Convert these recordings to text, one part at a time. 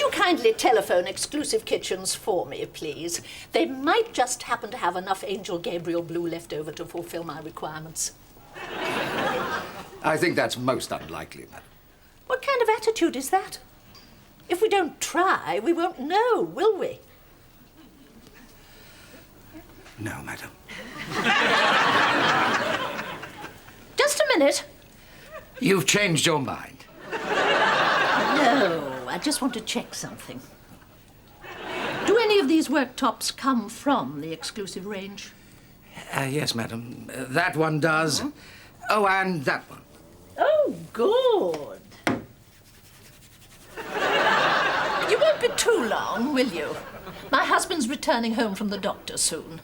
you kindly telephone Exclusive Kitchens for me, please? They might just happen to have enough Angel Gabriel Blue left over to fulfill my requirements. I think that's most unlikely, madam. What kind of attitude is that? If we don't try, we won't know, will we? No, madam. Just a minute. You've changed your mind. No, I just want to check something. Do any of these worktops come from the Exclusive range? Yes, madam. That one does. Mm-hmm. Oh, and that one. Oh, good. You won't be too long, will you? My husband's returning home from the doctor soon.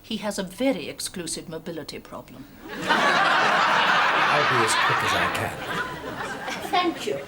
He has a very exclusive mobility problem. I'll be as quick as I can. Thank you.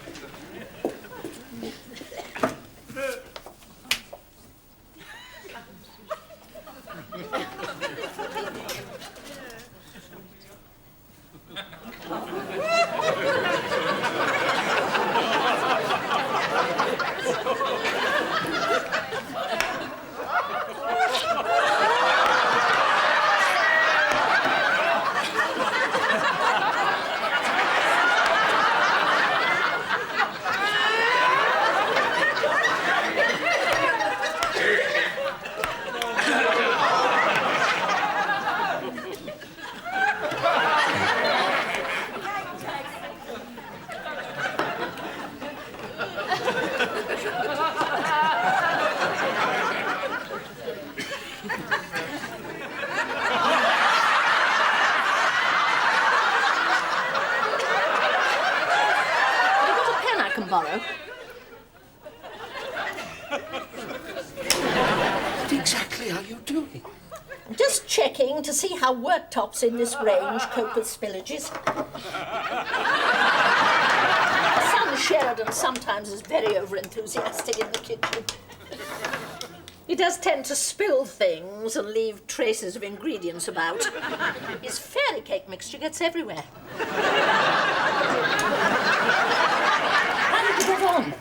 Borrow. What exactly are you doing? Just checking to see how worktops in this range cope with spillages. Son Sheridan sometimes is very overenthusiastic in the kitchen. He does tend to spill things and leave traces of ingredients about. His fairy cake mixture gets everywhere. How did you get on?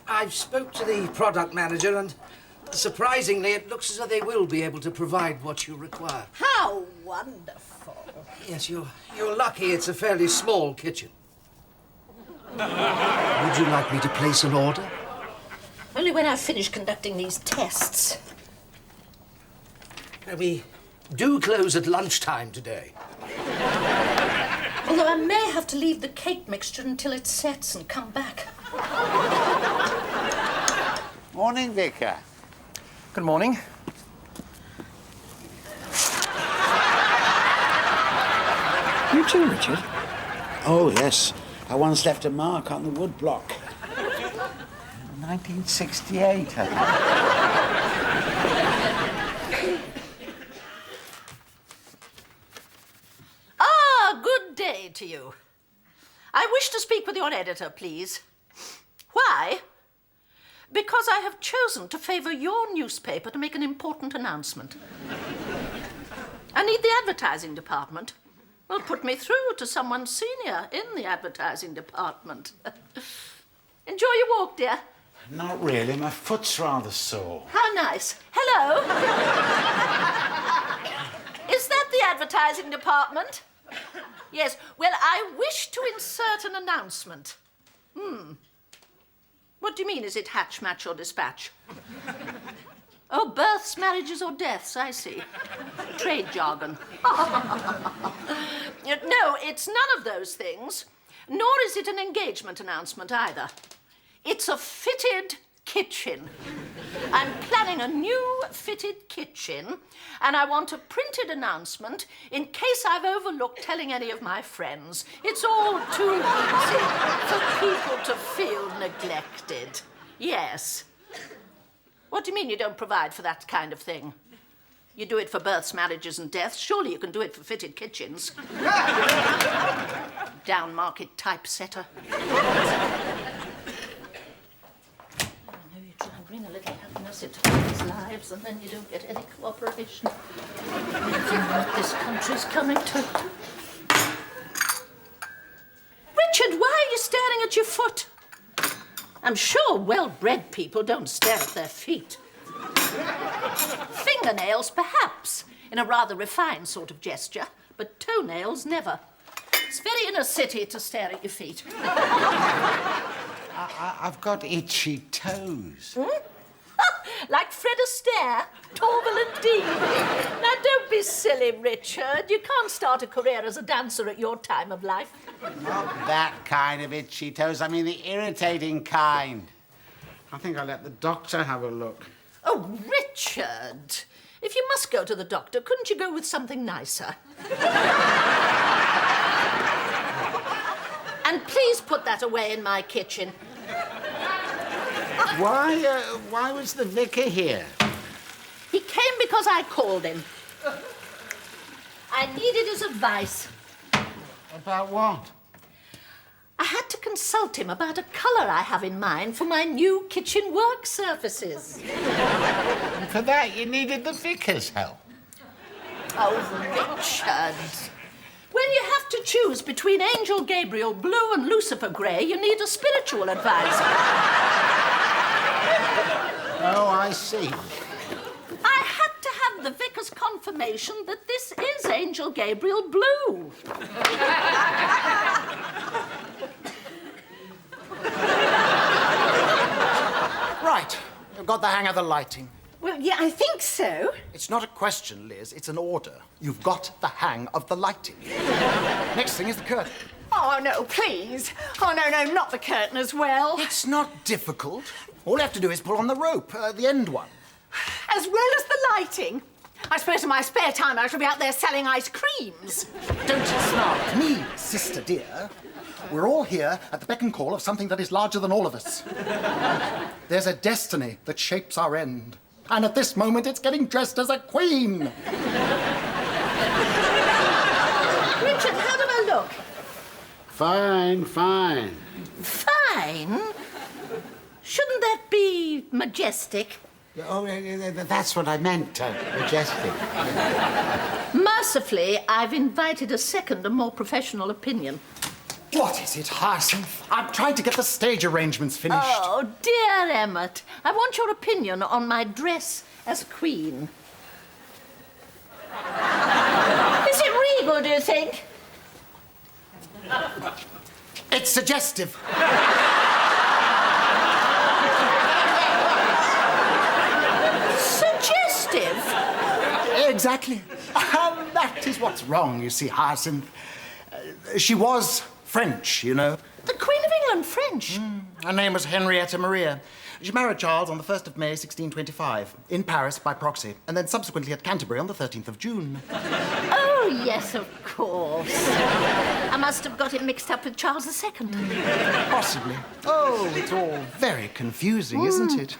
I've spoke to the product manager and surprisingly it looks as though they will be able to provide what you require. How wonderful. Yes, you're lucky it's a fairly small kitchen. Would you like me to place an order? Only when I've finished conducting these tests. We do close at lunchtime today. Although I may have to leave the cake mixture until it sets and come back. Morning, Vicar. Good morning. You too, Richard? Oh, yes. I once left a mark on the wood block. 1968, I think. Good day to you. I wish to speak with your editor, please. Why? Because I have chosen to favour your newspaper to make an important announcement. I need the advertising department. Well, put me through to someone senior in the advertising department. Enjoy your walk, dear. Not really. My foot's rather sore. How nice. Hello. Is that the advertising department? Yes. Well, I wish to insert an announcement. What do you mean? Is it hatch, match, or dispatch? Oh, births, marriages, or deaths, I see. Trade jargon. No, it's none of those things. Nor is it an engagement announcement either. It's a fitted kitchen. I'm planning a new fitted kitchen, and I want a printed announcement in case I've overlooked telling any of my friends. It's all too easy for people to feel neglected. Yes. What do you mean you don't provide for that kind of thing? You do it for births, marriages, and deaths. Surely you can do it for fitted kitchens. Down-market typesetter. Bring a little happiness into people's lives, and then you don't get any cooperation. Anything what this country's coming to. Richard, why are you staring at your foot. I'm sure well-bred people don't stare at their feet. Fingernails, perhaps, in a rather refined sort of gesture, but toenails, never. It's very inner city to stare at your feet. I've got itchy toes. Like Fred Astaire, Torval and Dean. Now, don't be silly, Richard. You can't start a career as a dancer at your time of life. Not that kind of itchy toes. I mean the irritating kind. I think I'll let the doctor have a look. Oh, Richard. If you must go to the doctor, couldn't you go with something nicer? And please put that away in my kitchen. Why was the vicar here? He came because I called him. I needed his advice. About what? I had to consult him about a colour I have in mind for my new kitchen work surfaces. And for that, you needed the vicar's help. Oh, Richard. When you have to choose between Angel Gabriel Blue and Lucifer Grey, you need a spiritual advisor. Oh, I see. I had to have the vicar's confirmation that this is Angel Gabriel Blue. Right, you've got the hang of the lighting. Well, yeah, I think so. It's not a question, Liz, it's an order. You've got the hang of the lighting. Next thing is the curtain. Oh, no, please. Oh, no, not the curtain as well. It's not difficult. All you have to do is pull on the rope, the end one. As well as the lighting. I suppose in my spare time I shall be out there selling ice creams. Don't you snarl at me, sister dear. We're all here at the beck and call of something that is larger than all of us. There's a destiny that shapes our end. And at this moment, it's getting dressed as a queen. Richard, how did I look? Fine. Fine? Shouldn't that be majestic? Oh, that's what I meant, majestic. Mercifully, I've invited a second and more professional opinion. What is it, Hyacinth? I'm trying to get the stage arrangements finished. Oh, dear Emmett, I want your opinion on my dress as queen. Is it regal, do you think? It's suggestive. Suggestive? Exactly. And that is what's wrong, you see, Hyacinth. She was French, you know. The Queen of England French? Her name was Henrietta Maria. She married Charles on the 1st of May, 1625, in Paris by proxy, and then subsequently at Canterbury on the 13th of June. Oh, yes, of course. I must have got it mixed up with Charles II. Possibly. Oh, it's all very confusing, isn't it?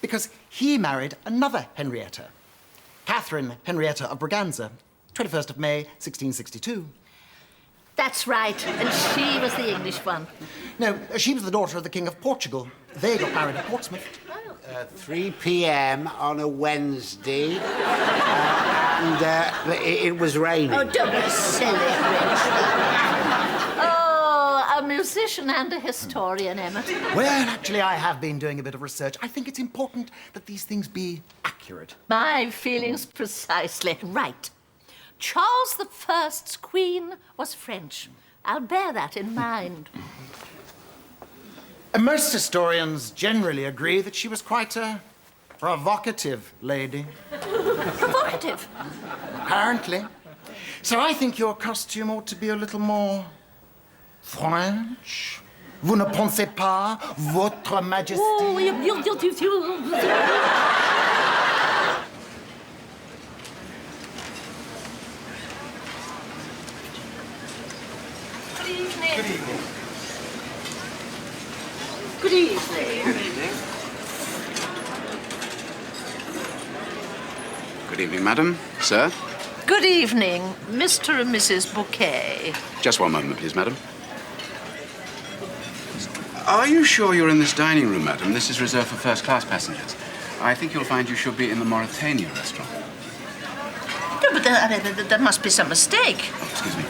Because he married another Henrietta, Catherine Henrietta of Braganza, 21st of May, 1662. That's right, and she was the English one. No, she was the daughter of the King of Portugal. They got married at Portsmouth. 3 p.m. on a Wednesday. It was raining. Oh, don't be silly, Richard. Oh, a musician and a historian, Emmett. Well, actually, I have been doing a bit of research. I think it's important that these things be accurate. My feelings precisely. Right. Charles I's queen was French. I'll bear that in mind. And most historians generally agree that she was quite a provocative lady. Provocative? Apparently. So I think your costume ought to be a little more French. Vous ne pensez pas, Votre Majesté? Oh, Good evening. Good evening, madam. Sir? Good evening, Mr. and Mrs. Bouquet. Just one moment, please, madam. Are you sure you're in this dining room, madam? This is reserved for first-class passengers. I think you'll find you should be in the Mauritania restaurant. No, but there must be some mistake. Oh, excuse me.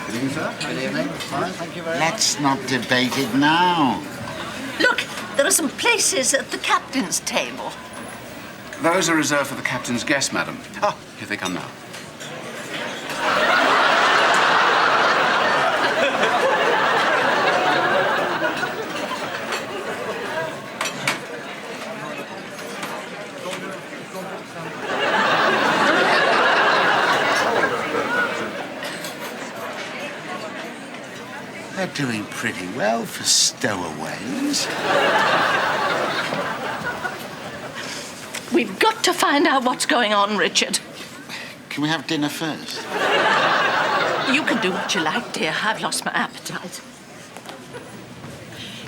Good evening, sir. Good evening. Fine, thank you very much. Let's not debate it now. Look, there are some places at the captain's table. Those are reserved for the captain's guests, madam. Ah, here they come now. They're doing pretty well for Stowaways. We've got to find out what's going on, Richard. Can we have dinner first? You can do what you like, dear. I've lost my appetite.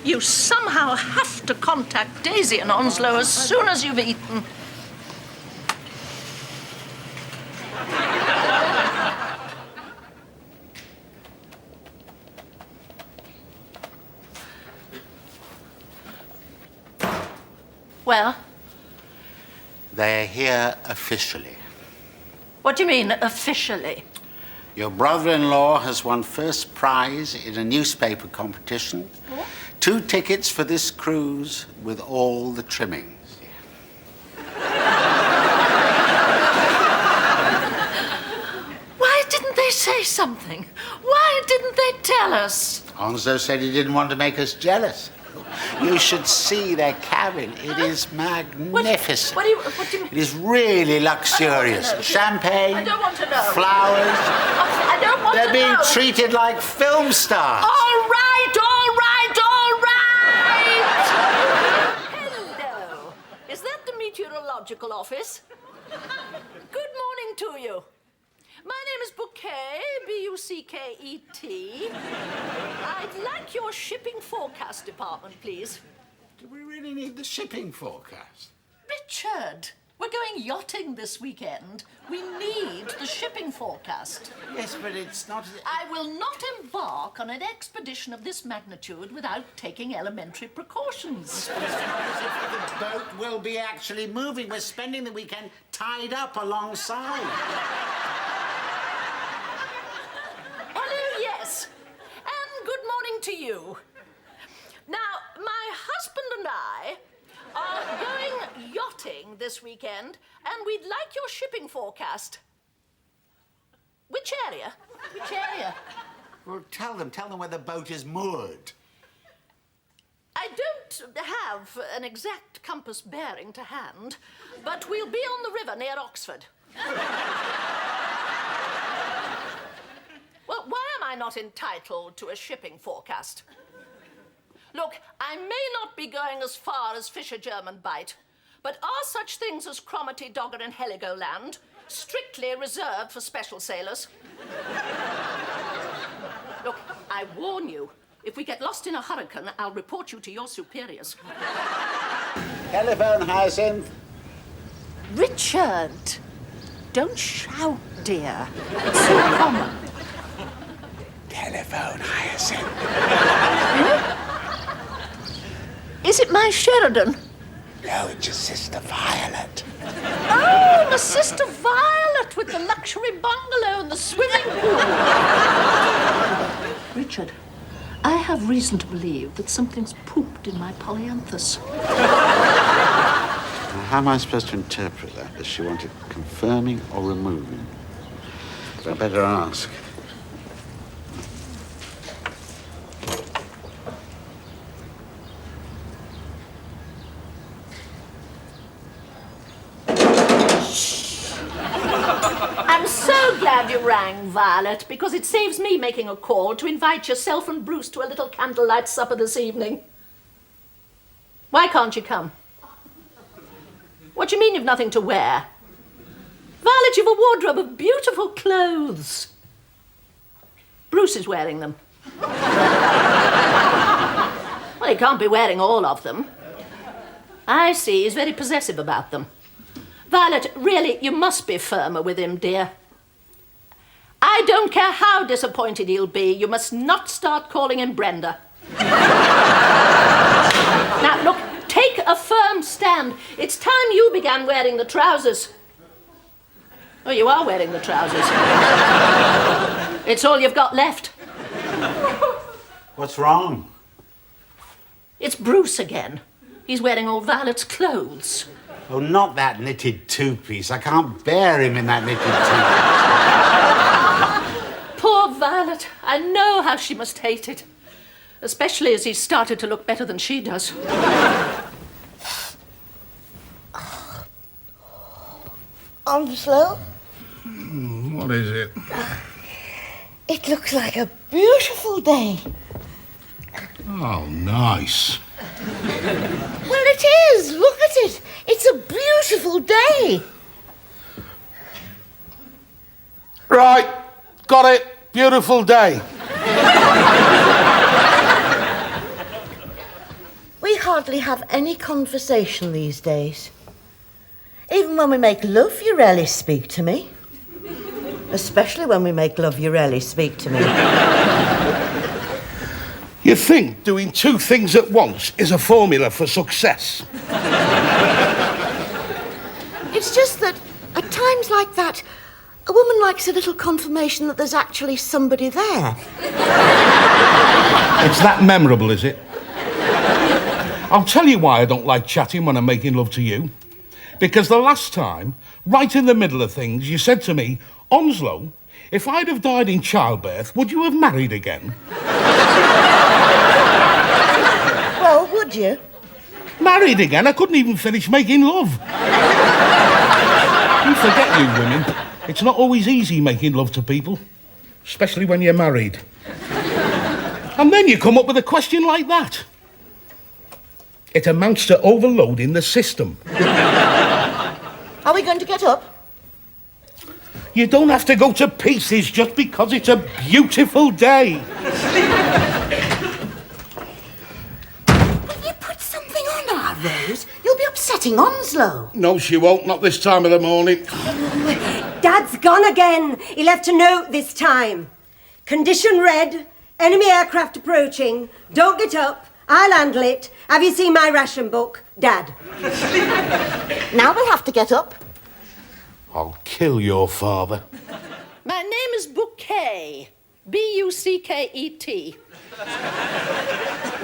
You somehow have to contact Daisy and Onslow as soon as you've eaten. Well, They're here officially. what do you mean, officially? Your brother-in-law has won first prize in a newspaper competition. 2 tickets for this cruise with all the trimmings. Why didn't they say something? Why didn't they tell us? Onslow said he didn't want to make us jealous. You should see their cabin. It is magnificent. What do you mean? It is really luxurious. I don't want to know. Champagne, I don't want to know. flowers. I don't want They're to being know. treated like film stars. All right, all right, all right! Hello. Is that the meteorological office? Good morning to you. My name is Bouquet, B-U-C-K-E-T. I'd like your shipping forecast department, please. Do we really need the shipping forecast? Richard, we're going yachting this weekend. We need the shipping forecast. Yes, but it's not... I will not embark on an expedition of this magnitude without taking elementary precautions. The boat will be actually moving. We're spending the weekend tied up alongside. Hello, yes. And good morning to you. Now, my husband and I are going yachting this weekend, and we'd like your shipping forecast. Which area? Which area? Well, tell them where the boat is moored. I don't have an exact compass bearing to hand, but we'll be on the river near Oxford. Well, why am I not entitled to a shipping forecast? Look, I may not be going as far as Fisher German Bight, but are such things as Cromarty, Dogger and Heligoland strictly reserved for special sailors? Look, I warn you, if we get lost in a hurricane, I'll report you to your superiors. Telephone, Hyacinth. Richard, don't shout, dear. It's so common. Telephone, Hyacinth. Is it my Sheridan? No, it's your sister Violet. Oh, my sister Violet with the luxury bungalow and the swimming pool. Richard, I have reason to believe that something's pooped in my polyanthus. Now, how am I supposed to interpret that? Does she want it confirming or removing? I better ask. I'm so glad you rang, Violet, because it saves me making a call to invite yourself and Bruce to a little candlelight supper this evening. Why can't you come? What do you mean you've nothing to wear? Violet, you've a wardrobe of beautiful clothes. Bruce is wearing them. Well, he can't be wearing all of them. I see, he's very possessive about them. Violet, really, you must be firmer with him, dear. I don't care how disappointed he'll be. You must not start calling him Brenda. Now, look, take a firm stand. It's time you began wearing the trousers. Oh, you are wearing the trousers. It's all you've got left. What's wrong? It's Bruce again. He's wearing all Violet's clothes. Oh, not that knitted two-piece. I can't bear him in that knitted two-piece. Poor Violet. I know how she must hate it. Especially as he's started to look better than she does. Onslow, What is it? it looks like a beautiful day. Oh, nice. Well, it is. Look at it. It's a beautiful day. Right, got it. Beautiful day. We hardly have any conversation these days. Even when we make love, you rarely speak to me. Especially when we make love, you rarely speak to me. You think doing two things at once is a formula for success? It's just that at times like that, a woman likes a little confirmation that there's actually somebody there. It's that memorable, is it? I'll tell you why I don't like chatting when I'm making love to you. Because the last time, right in the middle of things, you said to me, Onslow, if I'd have died in childbirth, would you have married again? Well, would you? Married again? I couldn't even finish making love. You forget, you women, it's not always easy making love to people, especially when you're married. And then you come up with a question like that. It amounts to overloading the system. Are we going to get up? You don't have to go to pieces just because it's a beautiful day. Will you put something on our Rose? You'll be upsetting Onslow. No, she won't. Not this time of the morning. Dad's gone again. He left a note this time. Condition red. Enemy aircraft approaching. Don't get up. I'll handle it. Have you seen my ration book? Dad. Now we'll have to get up. I'll kill your father. My name is Bouquet. B-U-C-K-E-T.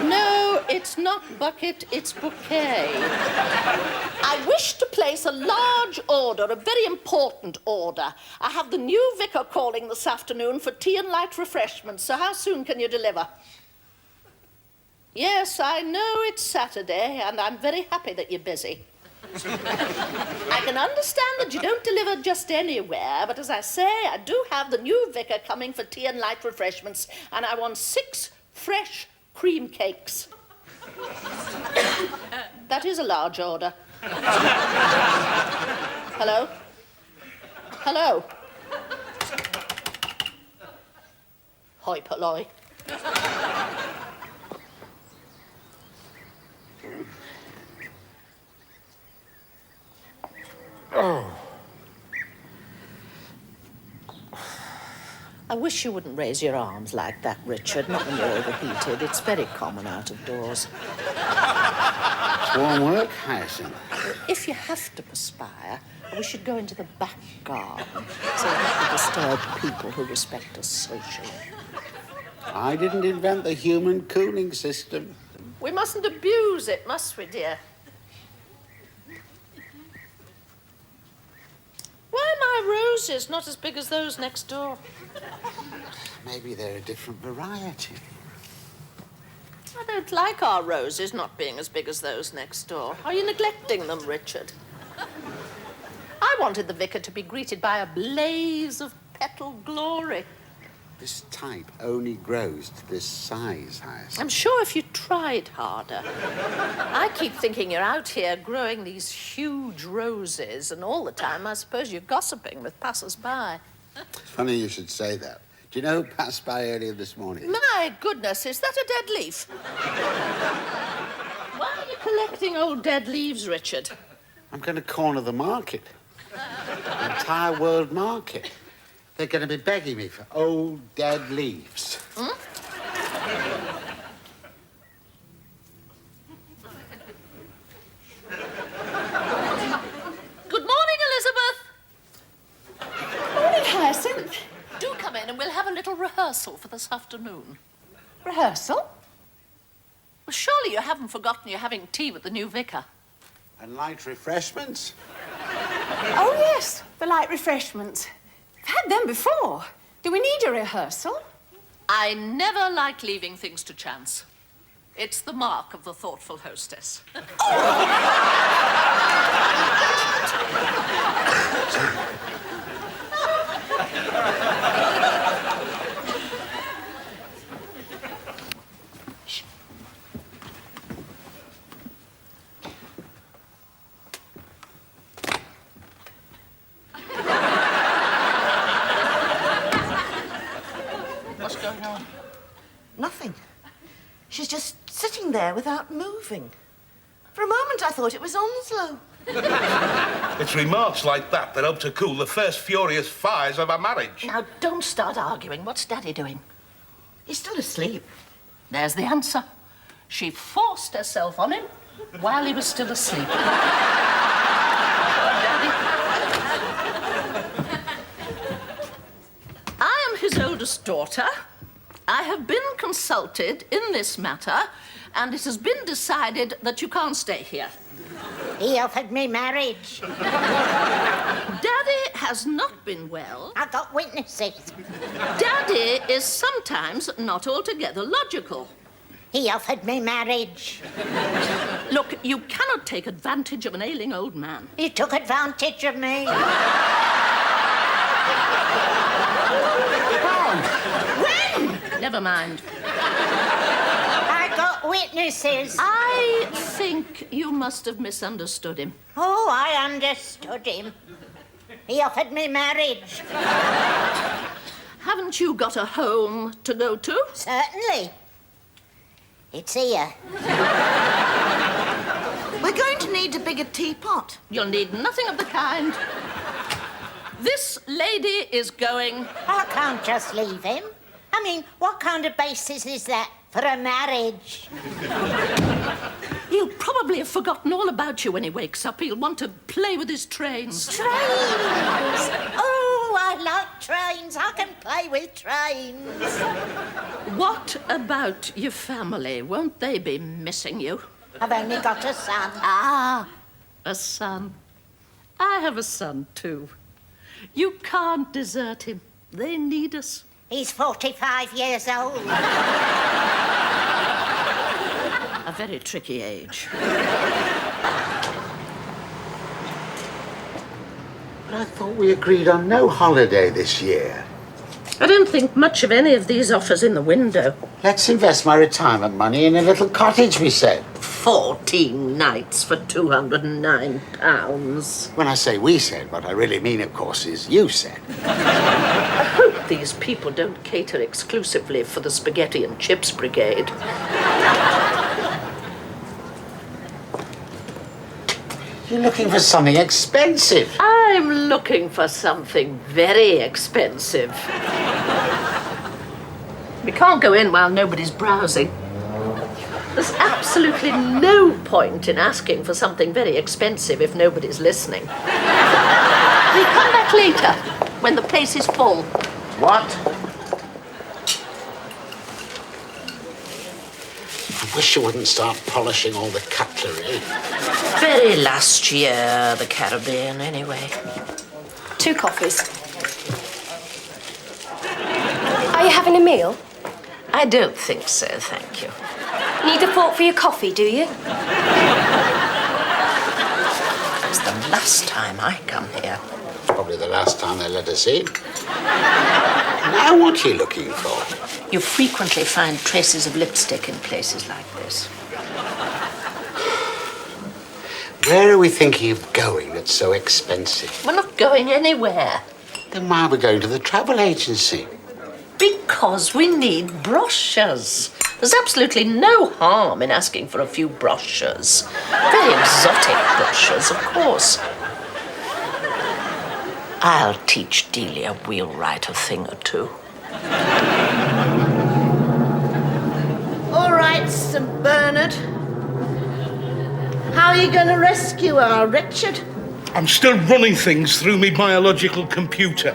No, it's not bucket, it's bouquet. I wish to place a large order, a very important order. I have the new vicar calling this afternoon for tea and light refreshments, so how soon can you deliver? Yes, I know it's Saturday, and I'm very happy that you're busy. I can understand that you don't deliver just anywhere, but as I say, I do have the new vicar coming for tea and light refreshments, and I want 6 fresh cream cakes. That is a large order. Hello? Hello? Hoi polloi. Oh. I wish you wouldn't raise your arms like that, Richard, not when you're overheated. It's very common out of doors. It's warm work, Hyacinth. If you have to perspire, we should go into the back garden so not to disturb people who respect us socially. I didn't invent the human cooling system. We mustn't abuse it, must we, dear? Why are my roses not as big as those next door? Maybe they're a different variety. I don't like our roses not being as big as those next door. Are you neglecting them, Richard? I wanted the vicar to be greeted by a blaze of petal glory. This type only grows to this size, Hyacinth. I'm sure if you tried harder. I keep thinking you're out here growing these huge roses, and all the time I suppose you're gossiping with passers-by. It's funny you should say that. Do you know who passed by earlier this morning? My goodness, is that a dead leaf? Why are you collecting old dead leaves, Richard? I'm going to corner the market. The entire world market. They're going to be begging me for old dead leaves. Hmm? Good morning, Elizabeth. Morning, Hyacinth. Do come in and we'll have a little little rehearsal for this afternoon. Rehearsal? Well, surely you haven't forgotten you're having tea with the new vicar. And light refreshments? Oh, yes, the light refreshments. I've had them before. Do we need a rehearsal? I never like leaving things to chance. It's the mark of the thoughtful hostess. What's going on? Nothing. She's just sitting there without moving. For a moment, I thought it was Onslow. It's remarks like that that help to cool the first furious fires of a marriage. Now, don't start arguing. What's Daddy doing? He's still asleep. There's the answer. She forced herself on him while he was still asleep. Daddy? I am his oldest daughter. I have been consulted in this matter, and it has been decided that you can't stay here. He offered me marriage. Daddy has not been well. I got witnesses. Daddy is sometimes not altogether logical. He offered me marriage. Look, you cannot take advantage of an ailing old man. He took advantage of me. When? Never mind. I got witnesses. I think you must have misunderstood him. Oh, I understood him. He offered me marriage. Haven't you got a home to go to? Certainly. It's here. We're going to need a bigger teapot. You'll need nothing of the kind. This lady is going... I can't just leave him. I mean, what kind of basis is that for a marriage? He'll probably have forgotten all about you when he wakes up. He'll want to play with his trains. Trains! Oh, I like trains. I can play with trains. What about your family? Won't they be missing you? I've only got a son. Ah, a son. I have a son, too. You can't desert him. They need us. He's 45 years old. A very tricky age. But I thought we agreed on no holiday this year. I don't think much of any of these offers in the window. Let's invest my retirement money in a little cottage, we said. 14 nights for £209. When I say we said, what I really mean, of course, is you said. I hope these people don't cater exclusively for the spaghetti and chips brigade. You're looking for something expensive. I'm looking for something very expensive. We can't go in while nobody's browsing. There's absolutely no point in asking for something very expensive if nobody's listening. We come back later, when the place is full. What? I wish you wouldn't start polishing all the cutlery. Very last year, the Caribbean, anyway. 2 coffees. Are you having a meal? I don't think so, thank you. Need a fork for your coffee, do you? It's the last time I come here. Probably the last time they let us in. Now what are you looking for? You frequently find traces of lipstick in places like this. Where are we thinking of going that's so expensive? We're not going anywhere. Then why are we going to the travel agency? Because we need brochures. There's absolutely no harm in asking for a few brochures. Very exotic brochures, of course. I'll teach Delia we'll write a thing or two. All right, St. Bernard. How are you going to rescue our Richard? I'm still running things through my biological computer.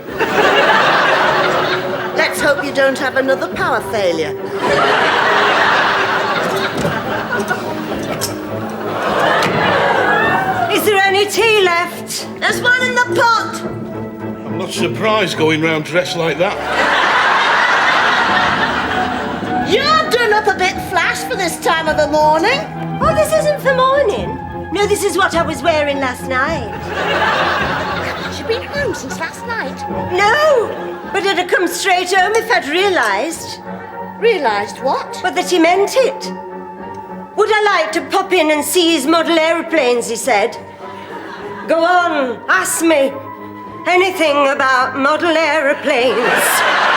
Let's hope you don't have another power failure. Is there any tea left? There's one in the pot. I'm not surprised going round dressed like that. You're done up a bit flash for this time of the morning. Oh, this isn't for morning. No, this is what I was wearing last night. Has she been home since last night? No, but I'd have come straight home if I'd realised. Realised what? But that he meant it. Would I like to pop in and see his model aeroplanes, he said. Go on, ask me. Anything about model aeroplanes.